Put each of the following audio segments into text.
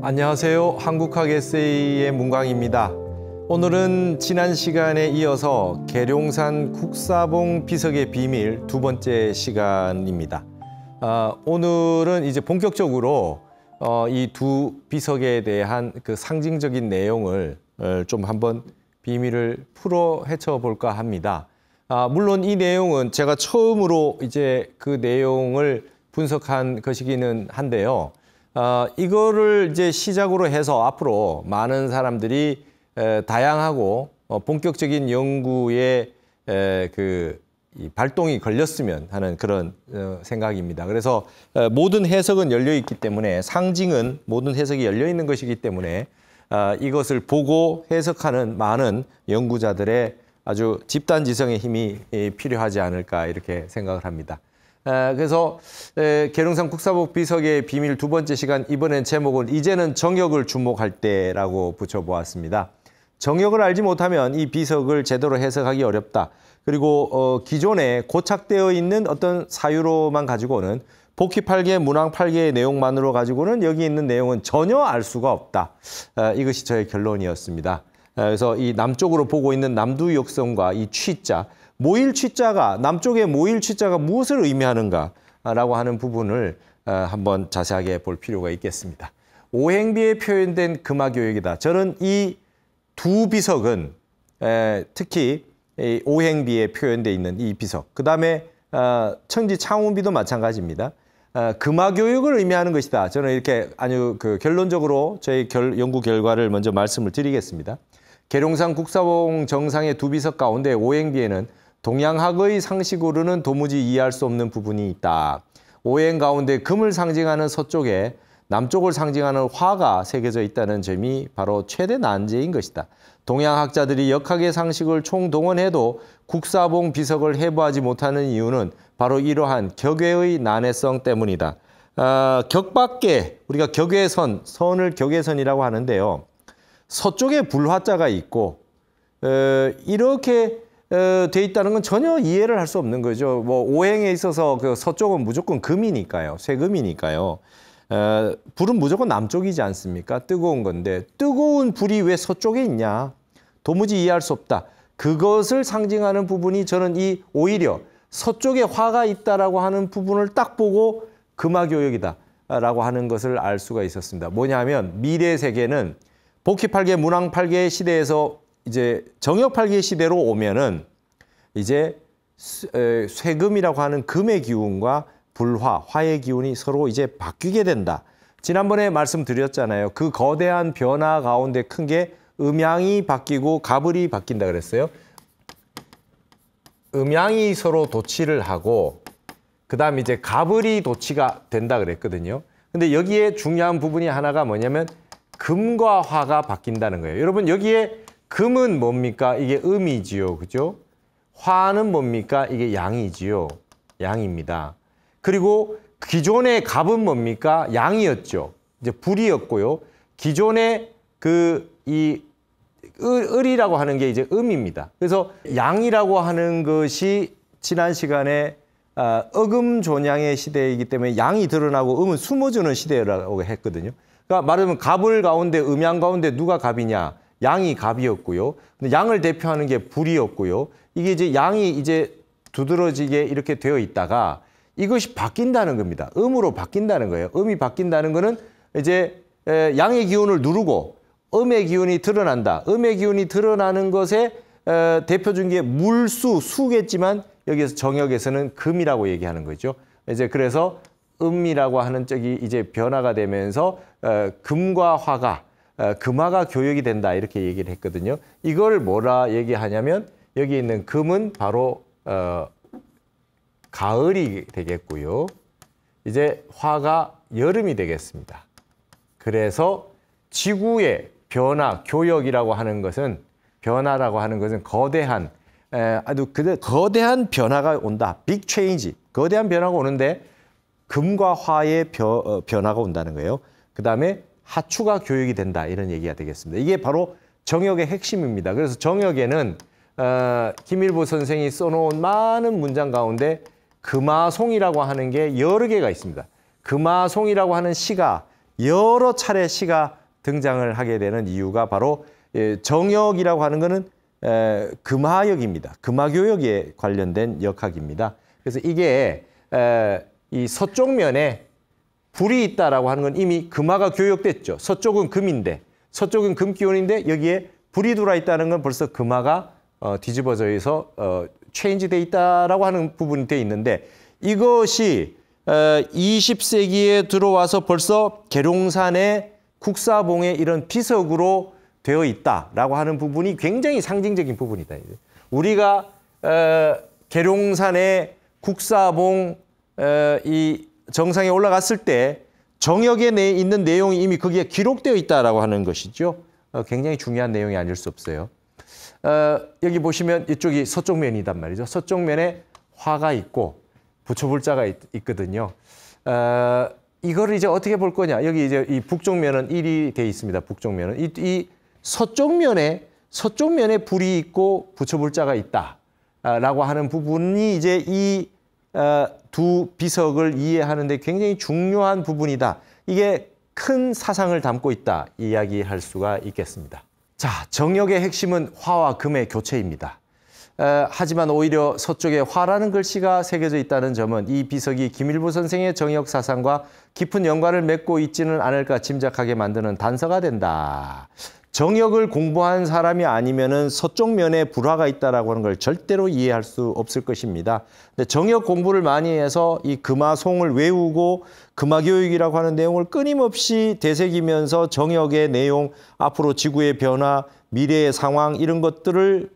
안녕하세요. 한국학 에세이의 문광입니다. 오늘은 지난 시간에 이어서 계룡산 국사봉 비석의 비밀 두 번째 시간입니다. 오늘은 이제 본격적으로 이 두 비석에 대한 그 상징적인 내용을 좀 한번 비밀을 풀어 헤쳐 볼까 합니다. 물론 이 내용은 제가 처음으로 이제 그 내용을 분석한 것이기는 한데요. 이거를 이제 시작으로 해서 앞으로 많은 사람들이 다양하고 본격적인 연구에 이 발동이 걸렸으면 하는 그런 생각입니다. 그래서 모든 해석은 열려 있기 때문에, 상징은 모든 해석이 열려 있는 것이기 때문에 이것을 보고 해석하는 많은 연구자들의 아주 집단지성의 힘이 필요하지 않을까 이렇게 생각을 합니다. 그래서 계룡산 국사봉 비석의 비밀 두 번째 시간, 이번엔 제목은 이제는 정역을 주목할 때라고 붙여보았습니다. 정역을 알지 못하면 이 비석을 제대로 해석하기 어렵다. 그리고 기존에 고착되어 있는 어떤 사유로만 가지고는, 복희팔계, 문왕팔계의 내용만으로 가지고는 여기 있는 내용은 전혀 알 수가 없다. 이것이 저의 결론이었습니다. 그래서 이 남쪽으로 보고 있는 남두역성과 이 취자, 모일 취자가, 남쪽의 모일 취자가 무엇을 의미하는가라고 하는 부분을 한번 자세하게 볼 필요가 있겠습니다. 오행비에 표현된 금화교역이다. 저는 이 두 비석은 특히 오행비에 표현되어 있는 이 비석, 그 다음에 천지창운비도 마찬가지입니다. 금화교역을 의미하는 것이다. 저는 이렇게 아주 결론적으로 저희 연구 결과를 먼저 말씀을 드리겠습니다. 계룡산 국사봉 정상의 두 비석 가운데 오행비에는 동양학의 상식으로는 도무지 이해할 수 없는 부분이 있다. 오행 가운데 금을 상징하는 서쪽에 남쪽을 상징하는 화가 새겨져 있다는 점이 바로 최대 난제인 것이다. 동양학자들이 역학의 상식을 총동원해도 국사봉 비석을 해부하지 못하는 이유는 바로 이러한 격외의 난해성 때문이다. 격밖에, 우리가 격외선, 선을 격외선이라고 하는데요. 서쪽에 불화자가 있고 이렇게 돼 있다는 건 전혀 이해를 할 수 없는 거죠. 뭐 오행에 있어서 그 서쪽은 무조건 금이니까요. 쇠금이니까요. 불은 무조건 남쪽이지 않습니까? 뜨거운 건데 뜨거운 불이 왜 서쪽에 있냐? 도무지 이해할 수 없다. 그것을 상징하는 부분이, 저는 이 오히려 서쪽에 화가 있다라고 하는 부분을 딱 보고 금화교역이다라고 하는 것을 알 수가 있었습니다. 뭐냐면 미래 세계는 복희팔계, 문왕팔계 시대에서 이제 정역팔계 시대로 오면은 이제 쇠금이라고 하는 금의 기운과 불화, 화의 기운이 서로 이제 바뀌게 된다. 지난번에 말씀드렸잖아요. 그 거대한 변화 가운데 큰 게 음양이 바뀌고 가불이 바뀐다 그랬어요. 음양이 서로 도치를 하고 그다음에 이제 가불이 도치가 된다 그랬거든요. 근데 여기에 중요한 부분이 하나가 뭐냐면 금과 화가 바뀐다는 거예요. 여러분, 여기에 금은 뭡니까? 이게 음이지요. 그죠? 화는 뭡니까? 이게 양이지요. 양입니다. 그리고 기존의 갑은 뭡니까? 양이었죠. 이제 불이었고요. 기존의 을이라고 하는 게 이제 음입니다. 그래서 양이라고 하는 것이 지난 시간에 어금존양의 시대이기 때문에 양이 드러나고 음은 숨어주는 시대라고 했거든요. 그러니까 말하자면 갑을 가운데, 음양 가운데 누가 갑이냐? 양이 갑이었고요. 근데 양을 대표하는 게 불이었고요. 이게 이제 양이 이제 두드러지게 이렇게 되어 있다가 이것이 바뀐다는 겁니다. 음으로 바뀐다는 거예요. 음이 바뀐다는 거는 이제 양의 기운을 누르고 음의 기운이 드러난다. 음의 기운이 드러나는 것에 대표적인 게 물수, 수겠지만 여기서 정역에서는 금이라고 얘기하는 거죠. 이제 그래서 음이라고 하는 쪽이 이제 변화가 되면서 금과 화가, 금화가 교역이 된다 이렇게 얘기를 했거든요. 이걸 뭐라 얘기하냐면 여기 있는 금은 바로 가을이 되겠고요. 이제 화가 여름이 되겠습니다. 그래서 지구의 변화, 교역이라고 하는 것은, 변화라고 하는 것은 거대한, 아주 거대한 변화가 온다. 빅 체인지, 거대한 변화가 오는데 금과 화의 변화가 온다는 거예요. 그 다음에 하추가 교역이 된다 이런 얘기가 되겠습니다. 이게 바로 정역의 핵심입니다. 그래서 정역에는 김일보 선생이 써놓은 많은 문장 가운데 금화송이라고 하는 게 여러 개가 있습니다. 금화송이라고 하는 시가 여러 차례 시가 등장을 하게 되는 이유가 바로 정역이라고 하는 것은 금화역입니다. 금화교역에 관련된 역학입니다. 그래서 이게 이 서쪽 면에 불이 있다라고 하는 건 이미 금화가 교역됐죠. 서쪽은 금인데, 서쪽은 금기운인데 여기에 불이 들어와 있다는 건 벌써 금화가 뒤집어져 있어 체인지돼 있다라고 하는 부분이 돼 있는데, 이것이 20세기에 들어와서 벌써 계룡산의 국사봉의 이런 비석으로 되어 있다라고 하는 부분이 굉장히 상징적인 부분이다. 우리가 계룡산의 국사봉 이 정상에 올라갔을 때 정역에 있는 내용이 이미 거기에 기록되어 있다라고 하는 것이죠. 굉장히 중요한 내용이 아닐 수 없어요. 여기 보시면 이쪽이 서쪽 면이단 말이죠. 서쪽 면에 화가 있고 부처불자가 있거든요. 이거를 이제 어떻게 볼 거냐? 여기 이제 이 북쪽 면은 1이 돼 있습니다. 북쪽 면은 이 서쪽 면에 불이 있고 부처불자가 있다라고 하는 부분이 이제 이 두 비석을 이해하는데 굉장히 중요한 부분이다. 이게 큰 사상을 담고 있다 이야기할 수가 있겠습니다. 자, 정역의 핵심은 화와 금의 교체입니다. 하지만 오히려 서쪽에 화라는 글씨가 새겨져 있다는 점은 이 비석이 김일부 선생의 정역 사상과 깊은 연관을 맺고 있지는 않을까 짐작하게 만드는 단서가 된다. 정역을 공부한 사람이 아니면은 서쪽 면에 불화가 있다라고 하는 걸 절대로 이해할 수 없을 것입니다. 근데 정역 공부를 많이 해서 이 금화송을 외우고 금화교육이라고 하는 내용을 끊임없이 되새기면서 정역의 내용, 앞으로 지구의 변화, 미래의 상황 이런 것들을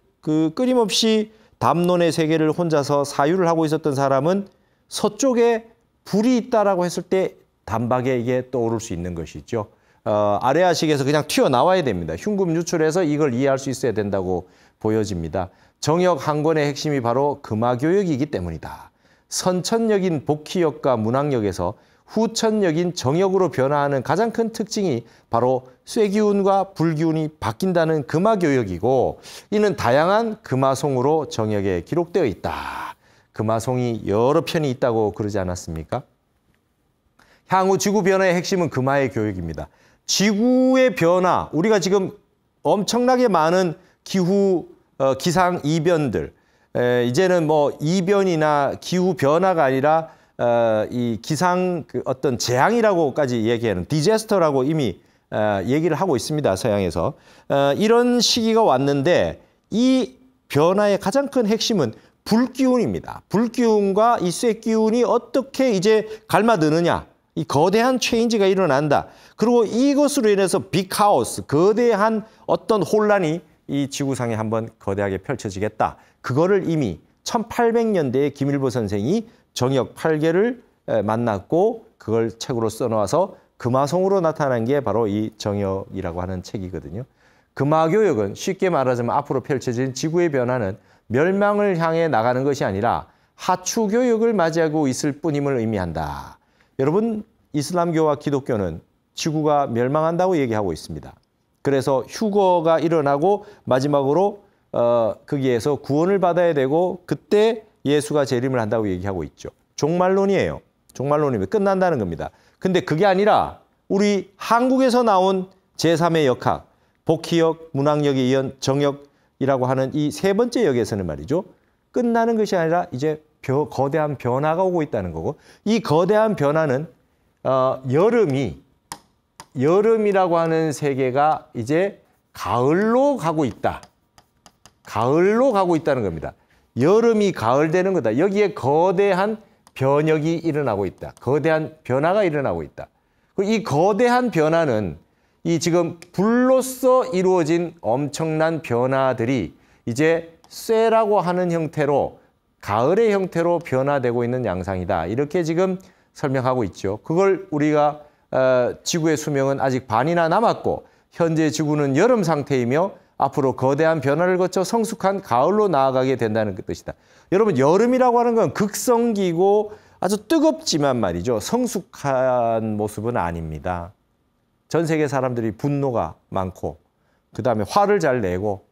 끊임없이 담론의 세계를 혼자서 사유를 하고 있었던 사람은 서쪽에 불이 있다라고 했을 때 단박에 이게 떠오를 수 있는 것이죠. 아래아식에서 그냥 튀어나와야 됩니다. 흉금 유출해서 이걸 이해할 수 있어야 된다고 보여집니다. 정역 한 권의 핵심이 바로 금화교역이기 때문이다. 선천역인 복희역과 문학역에서 후천역인 정역으로 변화하는 가장 큰 특징이 바로 쇠기운과 불기운이 바뀐다는 금화교역이고, 이는 다양한 금화송으로 정역에 기록되어 있다. 금화송이 여러 편이 있다고 그러지 않았습니까? 향후 지구 변화의 핵심은 금화의 교역입니다. 지구의 변화, 우리가 지금 엄청나게 많은 기후 기상 이변들, 이제는 뭐 이변이나 기후 변화가 아니라 이 기상 어떤 재앙이라고까지 얘기하는 디제스터라고 이미 얘기를 하고 있습니다. 서양에서. 이런 시기가 왔는데 이 변화의 가장 큰 핵심은 불기운입니다. 불기운과 이 쇠기운이 어떻게 이제 갈라드느냐. 이 거대한 체인지가 일어난다. 그리고 이것으로 인해서 빅하우스, 거대한 어떤 혼란이 이 지구상에 한번 거대하게 펼쳐지겠다. 그거를 이미 1800년대에 김일부 선생이 정역 8개를 만났고 그걸 책으로 써놓아서 금화송으로 나타난 게 바로 이 정역이라고 하는 책이거든요. 금화교역은 쉽게 말하자면 앞으로 펼쳐진 지구의 변화는 멸망을 향해 나가는 것이 아니라 하추교역을 맞이하고 있을 뿐임을 의미한다. 여러분, 이슬람교와 기독교는 지구가 멸망한다고 얘기하고 있습니다. 그래서 휴거가 일어나고 마지막으로 거기에서 구원을 받아야 되고 그때 예수가 재림을 한다고 얘기하고 있죠. 종말론이에요. 종말론이면 끝난다는 겁니다. 근데 그게 아니라 우리 한국에서 나온 제3의 역학, 복희역, 문학역에 이은 정역이라고 하는 이 세 번째 역에서는 말이죠. 끝나는 것이 아니라 이제 거대한 변화가 오고 있다는 거고, 이 거대한 변화는 여름이라고 하는 세계가 이제 가을로 가고 있다. 가을로 가고 있다는 겁니다. 여름이 가을 되는 거다. 여기에 거대한 변혁이 일어나고 있다. 거대한 변화가 일어나고 있다. 이 거대한 변화는 이 지금 불로써 이루어진 엄청난 변화들이 이제 쇠라고 하는 형태로, 가을의 형태로 변화되고 있는 양상이다. 이렇게 지금 설명하고 있죠. 그걸 우리가 지구의 수명은 아직 반이나 남았고 현재 지구는 여름 상태이며 앞으로 거대한 변화를 거쳐 성숙한 가을로 나아가게 된다는 뜻이다. 여러분, 여름이라고 하는 건 극성기고 아주 뜨겁지만 말이죠. 성숙한 모습은 아닙니다. 전 세계 사람들이 분노가 많고 그다음에 화를 잘 내고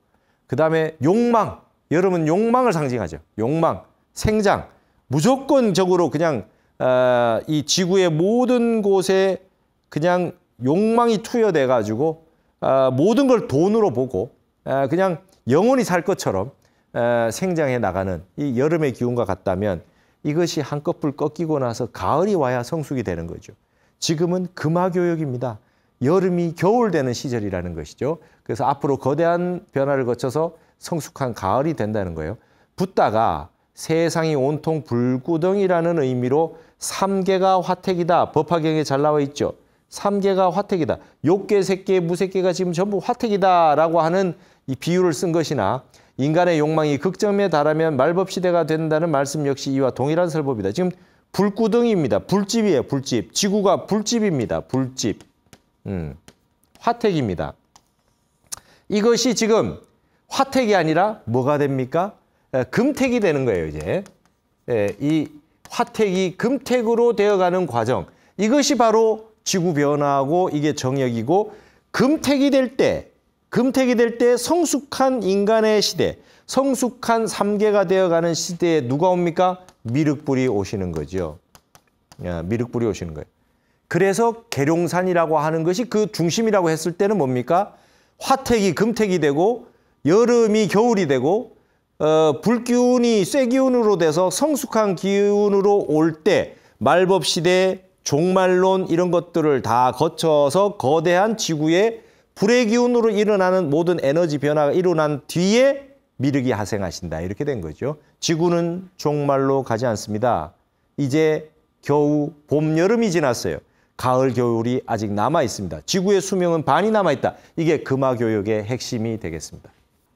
그다음에 욕망, 여름은 욕망을 상징하죠. 욕망, 생장, 무조건적으로 그냥 이 지구의 모든 곳에 그냥 욕망이 투여돼 가지고 모든 걸 돈으로 보고 그냥 영원히 살 것처럼 생장해 나가는 이 여름의 기운과 같다면 이것이 한꺼풀 꺾이고 나서 가을이 와야 성숙이 되는 거죠. 지금은 금화교역입니다. 여름이 겨울 되는 시절이라는 것이죠. 그래서 앞으로 거대한 변화를 거쳐서 성숙한 가을이 된다는 거예요. 붓다가 세상이 온통 불구덩이라는 의미로 삼계가 화택이다. 법화경에 잘 나와 있죠. 삼계가 화택이다. 욕계, 색계, 무색계가 지금 전부 화택이다라고 하는 이 비유를 쓴 것이나 인간의 욕망이 극점에 달하면 말법시대가 된다는 말씀 역시 이와 동일한 설법이다. 지금 불구덩이입니다. 불집이에요. 불집. 지구가 불집입니다. 불집. 화택입니다. 이것이 지금 화택이 아니라 뭐가 됩니까? 금택이 되는 거예요. 이제 이 화택이 금택으로 되어가는 과정. 이것이 바로 지구 변화하고 이게 정역이고 금택이 될 때 성숙한 인간의 시대, 성숙한 삼계가 되어가는 시대에 누가 옵니까? 미륵불이 오시는 거죠. 미륵불이 오시는 거예요. 그래서 계룡산이라고 하는 것이 그 중심이라고 했을 때는 뭡니까? 화택이 금택이 되고 여름이 겨울이 되고 불기운이 쇠기운으로 돼서 성숙한 기운으로 올 때 말법시대, 종말론 이런 것들을 다 거쳐서 거대한 지구의 불의 기운으로 일어나는 모든 에너지 변화가 일어난 뒤에 미륵이 하생하신다. 이렇게 된 거죠. 지구는 종말로 가지 않습니다. 이제 겨우 봄, 여름이 지났어요. 가을, 겨울이 아직 남아 있습니다. 지구의 수명은 반이 남아 있다. 이게 금화교역의 핵심이 되겠습니다.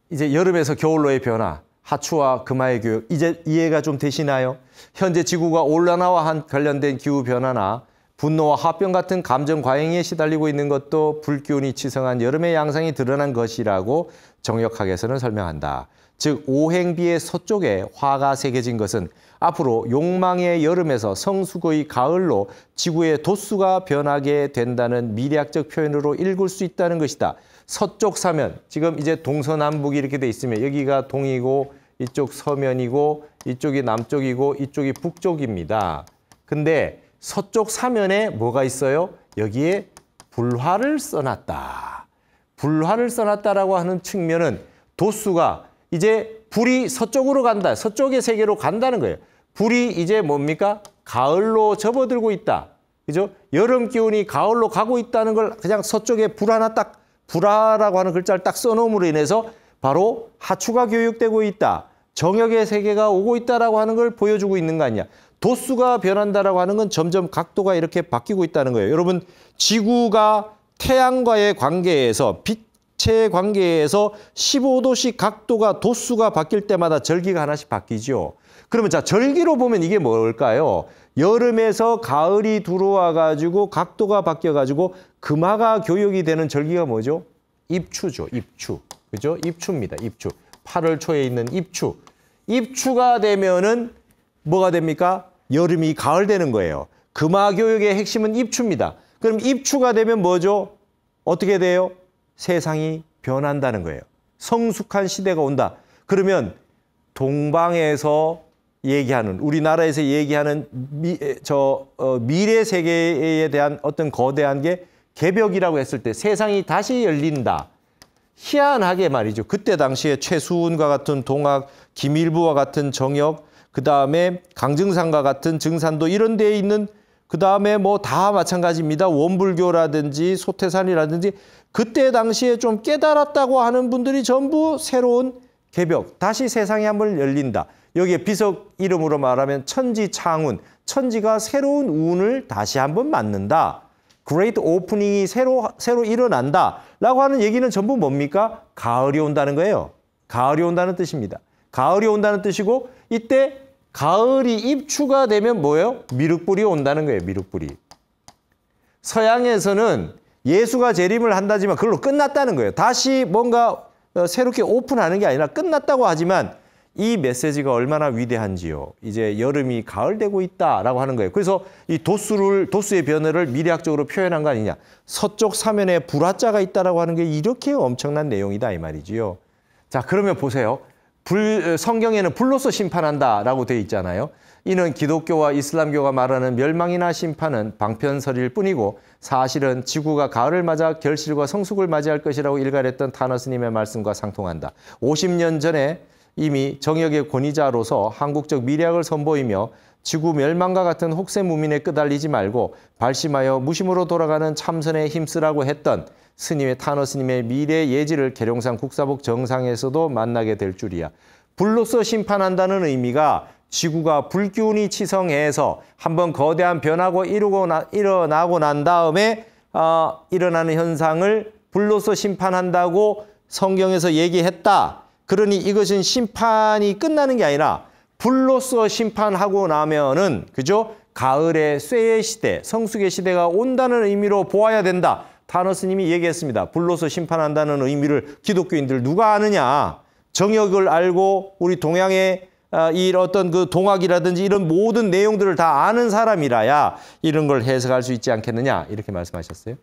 이제 여름에서 겨울로의 변화, 하추와 금화의 교역, 이제 이해가 좀 되시나요? 현재 지구가 온난화와 관련된 기후변화나 분노와 화병 같은 감정 과잉에 시달리고 있는 것도 불기운이 치성한 여름의 양상이 드러난 것이라고 정역학에서는 설명한다. 즉 오행비의 서쪽에 화가 새겨진 것은 앞으로 욕망의 여름에서 성숙의 가을로 지구의 도수가 변하게 된다는 미래학적 표현으로 읽을 수 있다는 것이다. 서쪽 사면, 지금 이제 동서남북이 이렇게 돼 있으면 여기가 동이고 이쪽 서면이고 이쪽이 남쪽이고 이쪽이 북쪽입니다. 근데 서쪽 사면에 뭐가 있어요? 여기에 불화를 써놨다. 불화를 써놨다라고 하는 측면은 도수가 이제 불이 서쪽으로 간다. 서쪽의 세계로 간다는 거예요. 불이 이제 뭡니까? 가을로 접어들고 있다. 그죠? 여름 기운이 가을로 가고 있다는 걸 그냥 서쪽에 불 하나 딱, 불화라고 하는 글자를 딱 써놓음으로 인해서 바로 하추가 교육되고 있다. 정역의 세계가 오고 있다라고 하는 걸 보여주고 있는 거 아니냐. 도수가 변한다라고 하는 건 점점 각도가 이렇게 바뀌고 있다는 거예요. 여러분, 지구가 태양과의 관계에서 빛의 관계에서 15도씩 각도가 도수가 바뀔 때마다 절기가 하나씩 바뀌죠. 그러면 자, 절기로 보면 이게 뭘까요? 여름에서 가을이 들어와 가지고 각도가 바뀌어 가지고 금화가 교역이 되는 절기가 뭐죠? 입추죠. 입추. 그죠? 입추입니다. 입추. 8월 초에 있는 입추. 입추가 되면은 뭐가 됩니까? 여름이 가을 되는 거예요. 금화교역의 핵심은 입추입니다. 그럼 입추가 되면 뭐죠? 어떻게 돼요? 세상이 변한다는 거예요. 성숙한 시대가 온다. 그러면 동방에서 얘기하는, 우리나라에서 얘기하는 미래 세계에 대한 어떤 거대한 게 개벽이라고 했을 때 세상이 다시 열린다. 희한하게 말이죠. 그때 당시에 최수훈과 같은 동학, 김일부와 같은 정역, 그 다음에 강증산과 같은 증산도 이런 데에 있는, 그 다음에 뭐 다 마찬가지입니다. 원불교라든지 소태산이라든지 그때 당시에 좀 깨달았다고 하는 분들이 전부 새로운 개벽, 다시 세상이 한번 열린다. 여기에 비석 이름으로 말하면 천지창운, 천지가 새로운 운을 다시 한번 맞는다. 그레이트 오프닝이 새로 일어난다 라고 하는 얘기는 전부 뭡니까? 가을이 온다는 거예요. 가을이 온다는 뜻입니다. 가을이 온다는 뜻이고 이때 가을이 입추가 되면 뭐예요? 미륵불이 온다는 거예요. 미륵불이. 서양에서는 예수가 재림을 한다지만 그걸로 끝났다는 거예요. 다시 뭔가 새롭게 오픈하는 게 아니라 끝났다고 하지만 이 메시지가 얼마나 위대한지요. 이제 여름이 가을 되고 있다라고 하는 거예요. 그래서 이 도수의 변화를 미래학적으로 표현한 거 아니냐. 서쪽 사면에 불화자가 있다라고 하는 게 이렇게 엄청난 내용이다 이 말이지요. 자, 그러면 보세요. 성경에는 불로서 심판한다라고 되어 있잖아요. 이는 기독교와 이슬람교가 말하는 멸망이나 심판은 방편설일 뿐이고 사실은 지구가 가을을 맞아 결실과 성숙을 맞이할 것이라고 일갈했던 타너스님의 말씀과 상통한다. 50년 전에 이미 정역의 권위자로서 한국적 미래학을 선보이며 지구 멸망과 같은 혹세무민에 끄달리지 말고 발심하여 무심으로 돌아가는 참선에 힘쓰라고 했던 스님의 타너스님의 미래 예지를 계룡산 국사복 정상에서도 만나게 될 줄이야. 불로서 심판한다는 의미가 지구가 불기운이 치성해서 한번 거대한 변화가 일어나고 난 다음에 일어나는 현상을 불로서 심판한다고 성경에서 얘기했다. 그러니 이것은 심판이 끝나는 게 아니라 불로서 심판하고 나면은 그죠? 가을의 쇠의 시대, 성숙의 시대가 온다는 의미로 보아야 된다. 타너스님이 얘기했습니다. 불로서 심판한다는 의미를 기독교인들 누가 아느냐? 정역을 알고 우리 동양의 이 어떤 그 동학이라든지 이런 모든 내용들을 다 아는 사람이라야 이런 걸 해석할 수 있지 않겠느냐 이렇게 말씀하셨어요.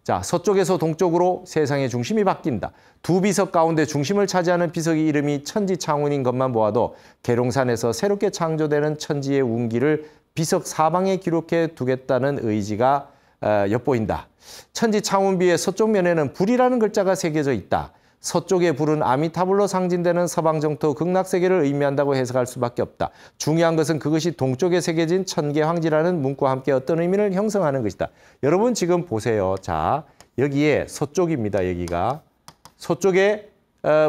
자, 서쪽에서 동쪽으로 세상의 중심이 바뀐다. 두 비석 가운데 중심을 차지하는 비석의 이름이 천지창운인 것만 보아도 계룡산에서 새롭게 창조되는 천지의 운기를 비석 사방에 기록해 두겠다는 의지가 엿보인다. 천지창운비의 서쪽 면에는 불이라는 글자가 새겨져 있다. 서쪽의 불은 아미타불로 상징되는 서방정토 극락세계를 의미한다고 해석할 수밖에 없다. 중요한 것은 그것이 동쪽에 새겨진 천계황지라는 문구와 함께 어떤 의미를 형성하는 것이다. 여러분 지금 보세요. 자, 여기에 서쪽입니다. 여기가. 서쪽에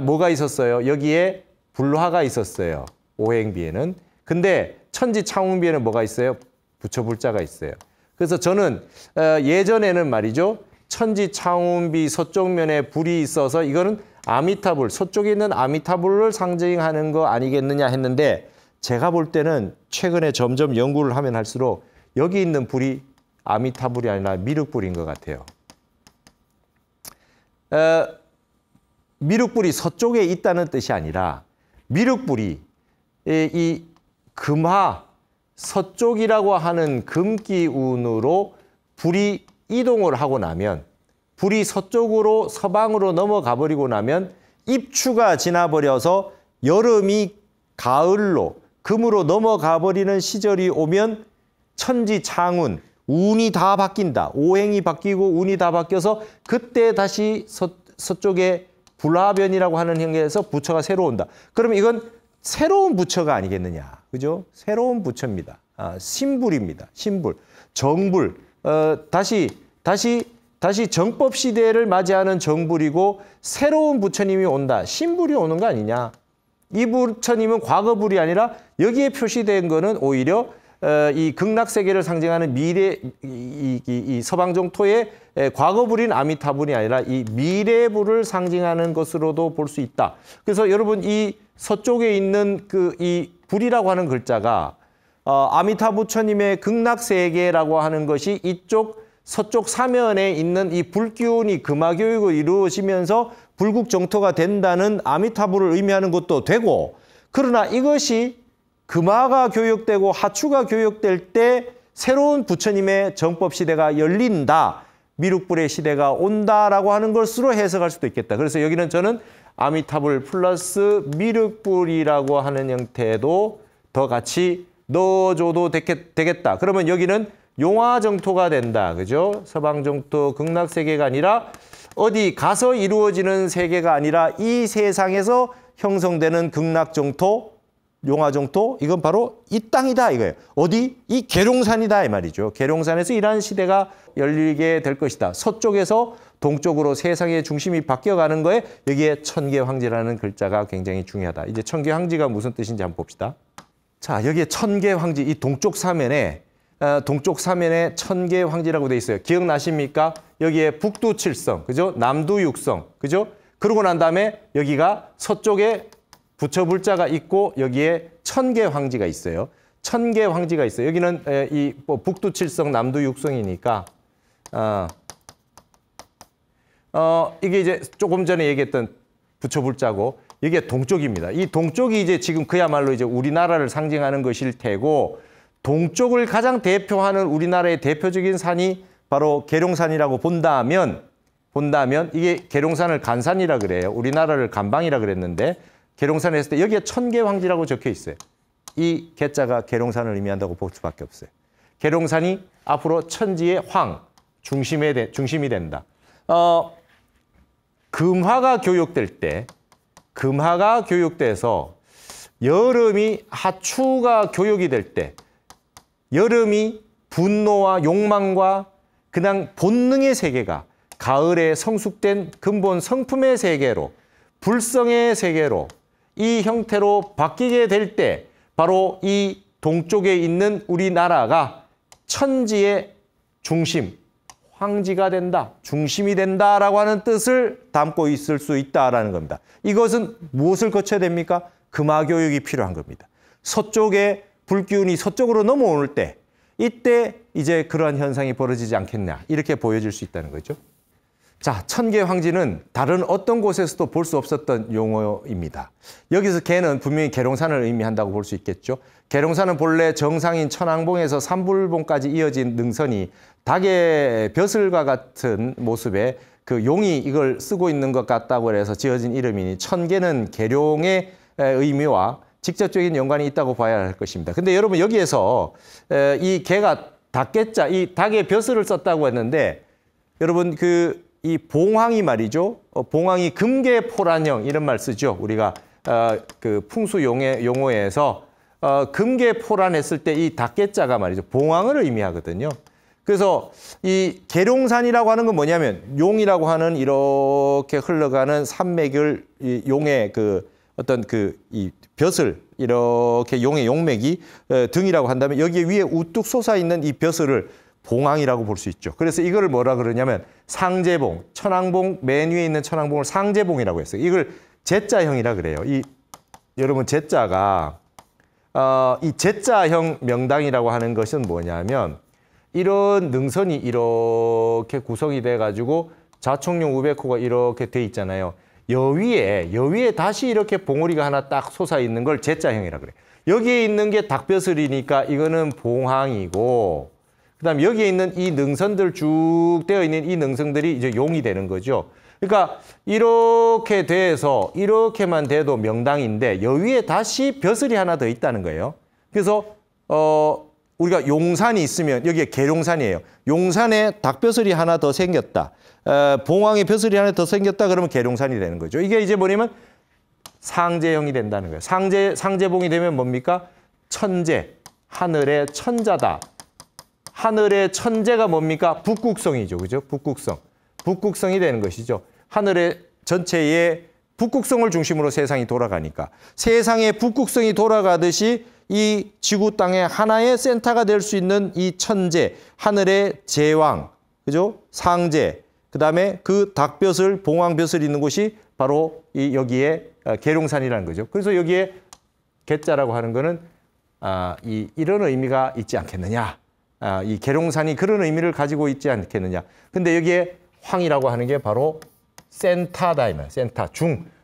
뭐가 있었어요? 여기에 불화가 있었어요. 오행비에는. 근데 천지창운비에는 뭐가 있어요? 부처불자가 있어요. 그래서 저는 예전에는 말이죠. 천지창운비 서쪽 면에 불이 있어서 이거는 아미타불, 서쪽에 있는 아미타불을 상징하는 거 아니겠느냐 했는데 제가 볼 때는 최근에 점점 연구를 하면 할수록 여기 있는 불이 아미타불이 아니라 미륵불인 것 같아요. 미륵불이 서쪽에 있다는 뜻이 아니라 미륵불이 이 금화, 서쪽이라고 하는 금기운으로 불이 이동을 하고 나면 불이 서쪽으로 서방으로 넘어가 버리고 나면 입추가 지나버려서 여름이 가을로 금으로 넘어가 버리는 시절이 오면 천지창운, 운이 다 바뀐다. 오행이 바뀌고 운이 다 바뀌어서 그때 다시 서쪽에 불화변이라고 하는 형태에서 부처가 새로 온다. 그러면 이건 새로운 부처가 아니겠느냐. 그죠? 새로운 부처입니다. 신불입니다. 신불. 정불. 다시 정법 시대를 맞이하는 정불이고 새로운 부처님이 온다. 신불이 오는 거 아니냐. 이 부처님은 과거불이 아니라 여기에 표시된 거는 오히려 이 극락세계를 상징하는 미래, 이 서방정토의 과거불인 아미타불이 아니라 이 미래불을 상징하는 것으로도 볼 수 있다. 그래서 여러분 이 서쪽에 있는 이 불이라고 하는 글자가 아미타 부처님의 극락세계라고 하는 것이 이쪽 서쪽 사면에 있는 이 불기운이 금화교육을 이루어지면서 불국정토가 된다는 아미타불을 의미하는 것도 되고 그러나 이것이 금화가 교육되고 하추가 교육될 때 새로운 부처님의 정법 시대가 열린다. 미륵불의 시대가 온다라고 하는 것으로 해석할 수도 있겠다. 그래서 여기는 저는 아미타불 플러스 미륵불이라고 하는 형태도 더 같이 넣어줘도 되겠다. 그러면 여기는 용화정토가 된다. 그죠? 서방정토 극락세계가 아니라 어디 가서 이루어지는 세계가 아니라 이 세상에서 형성되는 극락정토, 용화정토, 이건 바로 이 땅이다 이거예요. 어디? 이 계룡산이다 이 말이죠. 계룡산에서 이러한 시대가 열리게 될 것이다. 서쪽에서 동쪽으로 세상의 중심이 바뀌어가는 거에 여기에 천계황지라는 글자가 굉장히 중요하다. 이제 천계황지가 무슨 뜻인지 한번 봅시다. 자, 여기에 천계황지, 이 동쪽 사면에 천계황지라고 돼 있어요. 기억나십니까? 여기에 북두칠성, 그죠? 남두육성, 그죠? 그러고 난 다음에 여기가 서쪽에 부처불자가 있고 여기에 천계황지가 있어요. 천계황지가 있어요. 여기는 이 북두칠성, 남두육성이니까 이게 이제 조금 전에 얘기했던 부처불자고 이게 동쪽입니다. 이 동쪽이 이제 지금 그야말로 이제 우리나라를 상징하는 것일 테고 동쪽을 가장 대표하는 우리나라의 대표적인 산이 바로 계룡산이라고 본다면 이게 계룡산을 간산이라 그래요. 우리나라를 간방이라 그랬는데 계룡산을 했을 때 여기에 천계황지라고 적혀 있어요. 이 계자가 계룡산을 의미한다고 볼 수밖에 없어요. 계룡산이 앞으로 천지의 황, 중심이 된다. 금화가 교육돼서 여름이 하추가 교육이 될 때 여름이 분노와 욕망과 그냥 본능의 세계가 가을에 성숙된 근본 성품의 세계로 불성의 세계로 이 형태로 바뀌게 될 때 바로 이 동쪽에 있는 우리나라가 천지의 중심, 황지가 된다, 중심이 된다라고 하는 뜻을 담고 있을 수 있다라는 겁니다. 이것은 무엇을 거쳐야 됩니까? 금화교육이 필요한 겁니다. 서쪽에 불기운이 서쪽으로 넘어올 때 이때 이제 그러한 현상이 벌어지지 않겠냐 이렇게 보여질 수 있다는 거죠. 자, 천계황지는 다른 어떤 곳에서도 볼 수 없었던 용어입니다. 여기서 개는 분명히 계룡산을 의미한다고 볼 수 있겠죠. 계룡산은 본래 정상인 천왕봉에서 삼불봉까지 이어진 능선이 닭의 벼슬과 같은 모습의 그 용이 이걸 쓰고 있는 것 같다고 해서 지어진 이름이니 천계는 계룡의 의미와 직접적인 연관이 있다고 봐야 할 것입니다. 근데 여러분 여기에서 이 개가 닭개자, 이 닭의 벼슬을 썼다고 했는데 여러분 이 봉황이 말이죠. 봉황이 금계포란형 이런 말 쓰죠. 우리가 그 풍수 용어에서 금계포란했을 때 이 닭개자가 말이죠. 봉황을 의미하거든요. 그래서 이 계룡산이라고 하는 건 뭐냐면 용이라고 하는 이렇게 흘러가는 산맥을 이 용의 어떤 이 벼슬 이렇게 용의 용맥이 등이라고 한다면 여기에 위에 우뚝 솟아 있는 이 벼슬을 봉황이라고 볼 수 있죠. 그래서 이거를 뭐라 그러냐면 상제봉, 천왕봉 맨 위에 있는 천왕봉을 상제봉이라고 했어요. 이걸 제자형이라 그래요. 여러분 제자가 이 제자형 명당이라고 하는 것은 뭐냐면 이런 능선이 이렇게 구성이 돼 가지고 자총령 우백호가 이렇게 돼 있잖아요. 여위에 다시 이렇게 봉우리가 하나 딱 솟아 있는 걸 제자형이라 그래요. 여기에 있는 게 닭벼슬이니까 이거는 봉황이고 그다음에 여기에 있는 이 능선들 쭉 되어 있는 이 능선들이 이제 용이 되는 거죠. 그러니까 이렇게 돼서 이렇게만 돼도 명당인데 여위에 다시 벼슬이 하나 더 있다는 거예요. 그래서 우리가 용산이 있으면 여기에 계룡산이에요. 용산에 닭벼슬이 하나 더 생겼다. 봉황의 벼슬이 하나 더 생겼다 그러면 계룡산이 되는 거죠. 이게 이제 뭐냐면 상제형이 된다는 거예요. 상제봉이 되면 뭡니까? 천재, 하늘의 천자다. 하늘의 천재가 뭡니까? 북극성이죠. 그죠? 북극성이 되는 것이죠. 하늘의 전체의 북극성을 중심으로 세상이 돌아가니까. 세상의 북극성이 돌아가듯이 이 지구 땅의 하나의 센터가 될 수 있는 이 천재, 하늘의 제왕, 그죠? 상제, 그다음에 그 닭벼슬, 봉황벼슬이 있는 곳이 바로 여기에 계룡산이라는 거죠. 그래서 여기에 계자라고 하는 거는 이런 의미가 있지 않겠느냐. 이 계룡산이 그런 의미를 가지고 있지 않겠느냐. 근데 여기에 황이라고 하는 게 바로 센터다 이 말이에요. 센터,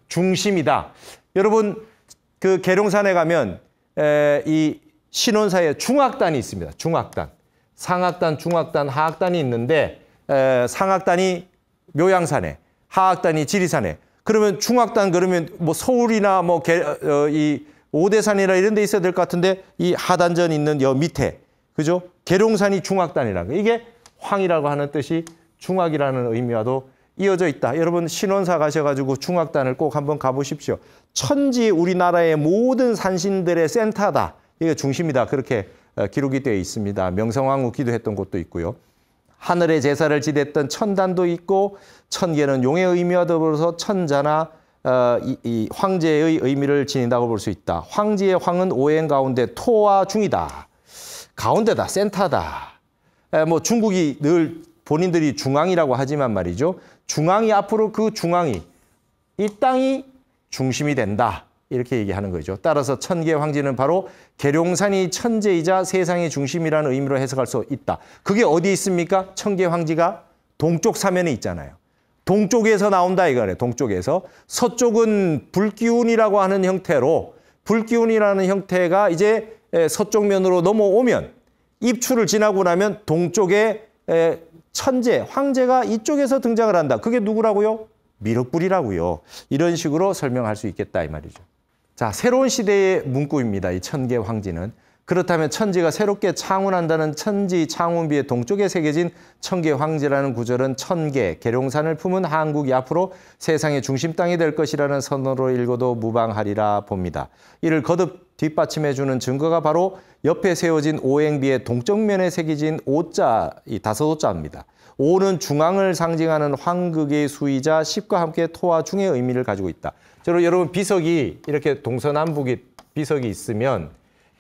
중심이다. 여러분 그 계룡산에 가면 이 신원사에 중악단이 있습니다. 중악단, 상악단, 중악단, 하악단이 있는데 상악단이 묘양산에, 하악단이 지리산에. 그러면 중악단 그러면 뭐 서울이나 뭐 이 오대산이나 이런 데 있어야 될 것 같은데 이 하단전 있는 여 밑에 그죠? 계룡산이 중악단이라는 거. 이게 황이라고 하는 뜻이 중악이라는 의미와도 이어져 있다. 여러분 신원사 가셔가지고 중악단을 꼭 한번 가보십시오. 천지 우리나라의 모든 산신들의 센터다. 이게 중심이다. 그렇게 기록이 되어 있습니다. 명성황후 기도했던 곳도 있고요. 하늘의 제사를 지냈던 천단도 있고 천계는 용의 의미와 더불어서 천자나 이 황제의 의미를 지닌다고 볼 수 있다. 황지의 황은 오행 가운데 토와 중이다. 가운데다, 센터다. 뭐 중국이 늘 본인들이 중앙이라고 하지만 말이죠. 중앙이 앞으로 그 중앙이 이 땅이 중심이 된다. 이렇게 얘기하는 거죠. 따라서 천계황지는 바로 계룡산이 천재이자 세상의 중심이라는 의미로 해석할 수 있다. 그게 어디 있습니까? 천계황지가 동쪽 사면에 있잖아요. 동쪽에서 나온다 이거네. 동쪽에서. 서쪽은 불기운이라고 하는 형태로 불기운이라는 형태가 이제 서쪽 면으로 넘어오면 입추를 지나고 나면 동쪽에 천재, 황제가 이쪽에서 등장을 한다. 그게 누구라고요? 미륵불이라고요. 이런 식으로 설명할 수 있겠다 이 말이죠. 자, 새로운 시대의 문구입니다. 이 천계 황지는. 그렇다면 천지가 새롭게 창운한다는 천지 창운비의 동쪽에 새겨진 천계 황지라는 구절은 천계, 계룡산을 품은 한국이 앞으로 세상의 중심 땅이 될 것이라는 선언으로 읽어도 무방하리라 봅니다. 이를 거듭 뒷받침해주는 증거가 바로 옆에 세워진 오행비의 동쪽면에 새겨진 오자, 이 다섯오자입니다. 오는 중앙을 상징하는 황극의 수이자 십과 함께 토와 중의 의미를 가지고 있다. 여러분 비석이 이렇게 동서남북이 비석이 있으면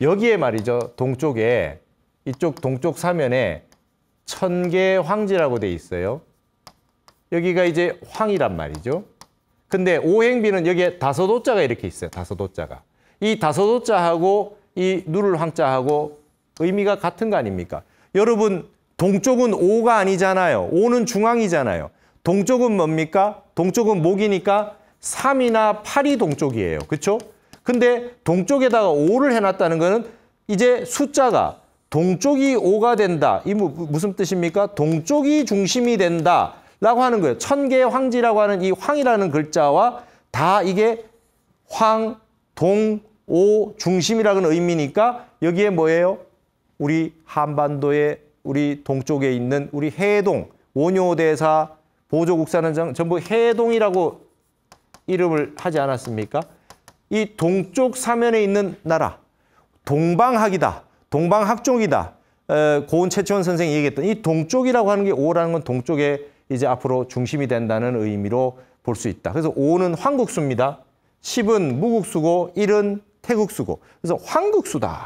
여기에 말이죠. 동쪽에 이쪽 동쪽 사면에 천계 황지라고 돼 있어요. 여기가 이제 황이란 말이죠. 근데 오행비는 여기에 다섯오자가 이렇게 있어요. 다섯오자가. 이 다섯오자하고 이 누를 황자하고 의미가 같은 거 아닙니까? 여러분 동쪽은 오가 아니잖아요. 오는 중앙이잖아요. 동쪽은 뭡니까? 동쪽은 목이니까 3이나 8이 동쪽이에요. 그렇죠? 근데 동쪽에다가 5를 해놨다는 거는 이제 숫자가 동쪽이 5가 된다. 이 무슨 뜻입니까? 동쪽이 중심이 된다라고 하는 거예요. 천계 황지라고 하는 이 황이라는 글자와 다 이게 황, 동, 오, 중심이라는 의미니까 여기에 뭐예요? 우리 한반도의 우리 동쪽에 있는 우리 해동, 원효대사, 보조국사는 전부 해동이라고 이름을 하지 않았습니까? 이 동쪽 사면에 있는 나라, 동방학이다, 동방학종이다. 고은 최치원 선생이 얘기했던 이 동쪽이라고 하는 게 오라는 건 동쪽에 이제 앞으로 중심이 된다는 의미로 볼 수 있다. 그래서 오는 황국수입니다. 10은 무국수고 1은 태국수고. 그래서 황국수다.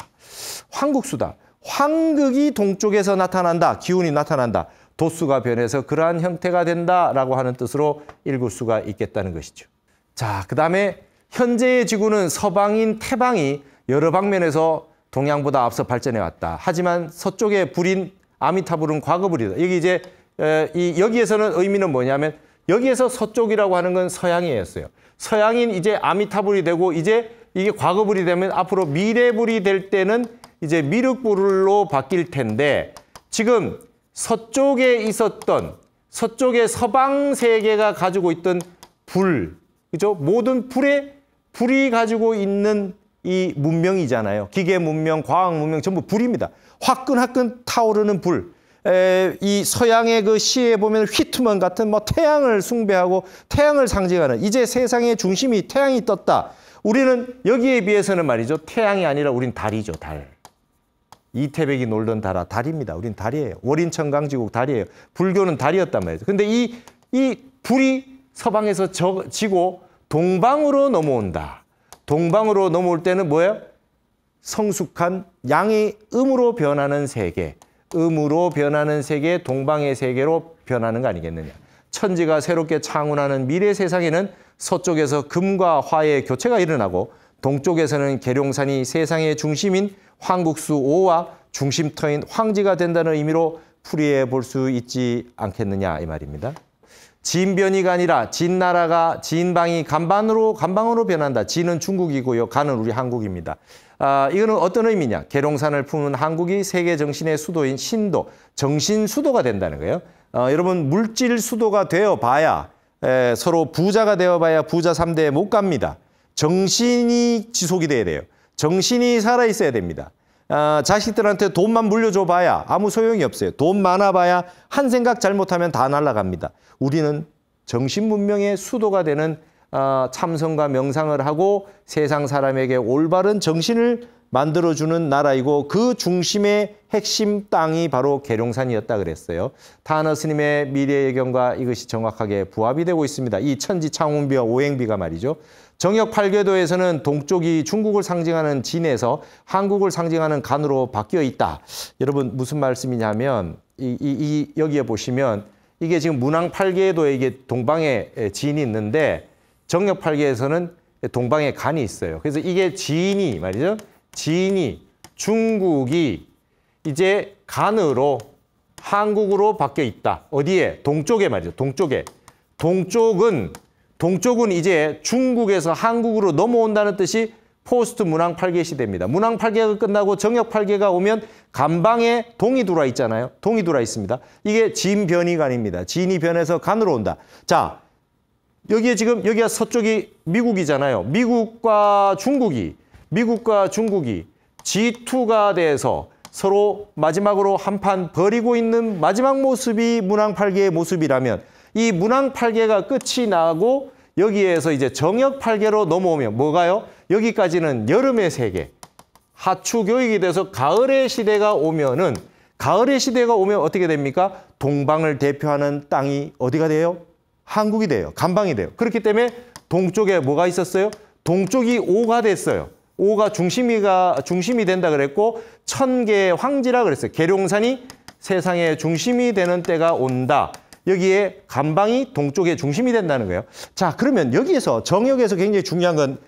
황국수다. 황극이 동쪽에서 나타난다. 기운이 나타난다. 도수가 변해서 그러한 형태가 된다라고 하는 뜻으로 읽을 수가 있겠다는 것이죠. 자, 그다음에 현재의 지구는 서방인 태방이 여러 방면에서 동양보다 앞서 발전해 왔다. 하지만 서쪽의 불인 아미타불은 과거불이다. 여기 이제 여기에서는 의미는 뭐냐면 여기에서 서쪽이라고 하는 건 서양이었어요. 서양인 이제 아미타불이 되고 이제 이게 과거불이 되면 앞으로 미래불이 될 때는 이제 미륵불로 바뀔 텐데 지금 서쪽에 있었던 서쪽의 서방 세계가 가지고 있던 불, 그죠? 모든 불이 가지고 있는 이 문명이잖아요. 기계 문명, 과학 문명 전부 불입니다. 화끈화끈 타오르는 불. 이 서양의 그 시에 보면 휘트먼 같은 뭐 태양을 숭배하고 태양을 상징하는 이제 세상의 중심이 태양이 떴다. 우리는 여기에 비해서는 말이죠. 태양이 아니라 우린 달이죠, 달. 이태백이 놀던 달입니다. 우린 달이에요. 월인천강지국 달이에요. 불교는 달이었단 말이죠. 근데 이 불이 서방에서 지고 동방으로 넘어온다. 동방으로 넘어올 때는 뭐예요? 성숙한 양이 음으로 변하는 세계. 음으로 변하는 세계, 동방의 세계로 변하는 거 아니겠느냐. 천지가 새롭게 창운하는 미래 세상에는 서쪽에서 금과 화의 교체가 일어나고 동쪽에서는 계룡산이 세상의 중심인 황국수 5와 중심터인 황지가 된다는 의미로 풀이해 볼 수 있지 않겠느냐 이 말입니다. 진변이가 아니라 진나라가 진방이 간방으로 변한다. 진은 중국이고요. 간은 우리 한국입니다. 이거는 어떤 의미냐. 계룡산을 품은 한국이 세계 정신의 수도인 신도, 정신 수도가 된다는 거예요. 여러분 물질 수도가 되어봐야 서로 부자가 되어봐야 부자 3대에 못 갑니다. 정신이 지속이 돼야 돼요. 정신이 살아있어야 됩니다. 자식들한테 돈만 물려줘 봐야 아무 소용이 없어요. 돈 많아봐야 한 생각 잘못하면 다 날아갑니다. 우리는 정신 문명의 수도가 되는 참선과 명상을 하고 세상 사람에게 올바른 정신을 만들어주는 나라이고 그 중심의 핵심 땅이 바로 계룡산이었다 그랬어요. 타너 스님의 미래 예견과 이것이 정확하게 부합이 되고 있습니다. 이 천지창운비와 오행비가 말이죠. 정역 8궤도에서는 동쪽이 중국을 상징하는 진에서 한국을 상징하는 간으로 바뀌어 있다. 여러분 무슨 말씀이냐면 여기에 보시면 이게 지금 문왕 8궤도에 이게 동방에 진이 있는데 정역 8궤에서는 동방에 간이 있어요. 그래서 이게 진이 말이죠. 진이 중국이 이제 간으로 한국으로 바뀌어 있다. 어디에? 동쪽에 말이죠. 동쪽에. 동쪽은 이제 중국에서 한국으로 넘어온다는 뜻이 포스트 문왕 8궤 시대입니다. 문왕 8궤가 끝나고 정역 8궤가 오면 간방에 동이 들어와 있잖아요. 동이 들어와 있습니다. 이게 진변이간입니다. 진이 변해서 간으로 온다. 자, 여기에 지금 여기가 서쪽이 미국이잖아요. 미국과 중국이 G2가 돼서 서로 마지막으로 한판 벌이고 있는 마지막 모습이 문왕팔계의 모습이라면 이 문왕팔계가 끝이 나고 여기에서 이제 정역팔계로 넘어오면 뭐가요? 여기까지는 여름의 세계, 하추교육이 돼서 가을의 시대가 오면 어떻게 됩니까? 동방을 대표하는 땅이 어디가 돼요? 한국이 돼요. 간방이 돼요. 그렇기 때문에 동쪽에 뭐가 있었어요? 동쪽이 오가 됐어요. 오가 중심이 된다 그랬고 천계의 황지라 그랬어요. 계룡산이 세상의 중심이 되는 때가 온다. 여기에 간방이 동쪽의 중심이 된다는 거예요. 자, 그러면 여기에서 정역에서 굉장히 중요한 건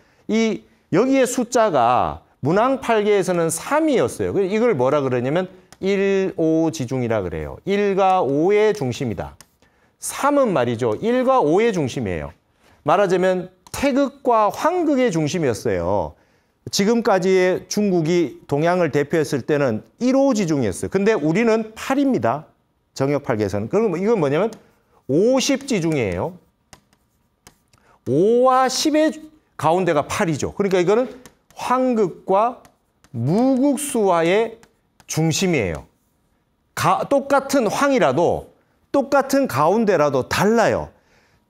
여기에 숫자가 문왕팔계에서는 3이었어요. 이걸 뭐라 그러냐면 1, 5 지중이라 그래요. 1과 5의 중심이다. 3은 말이죠. 1과 5의 중심이에요. 말하자면 태극과 황극의 중심이었어요. 지금까지의 중국이 동양을 대표했을 때는 1호 지중이었어요. 근데 우리는 8입니다. 정역팔계에서는. 그럼 이건 뭐냐면 50지중이에요. 5와 10의 가운데가 8이죠. 그러니까 이거는 황극과 무국수와의 중심이에요. 똑같은 황이라도 똑같은 가운데라도 달라요.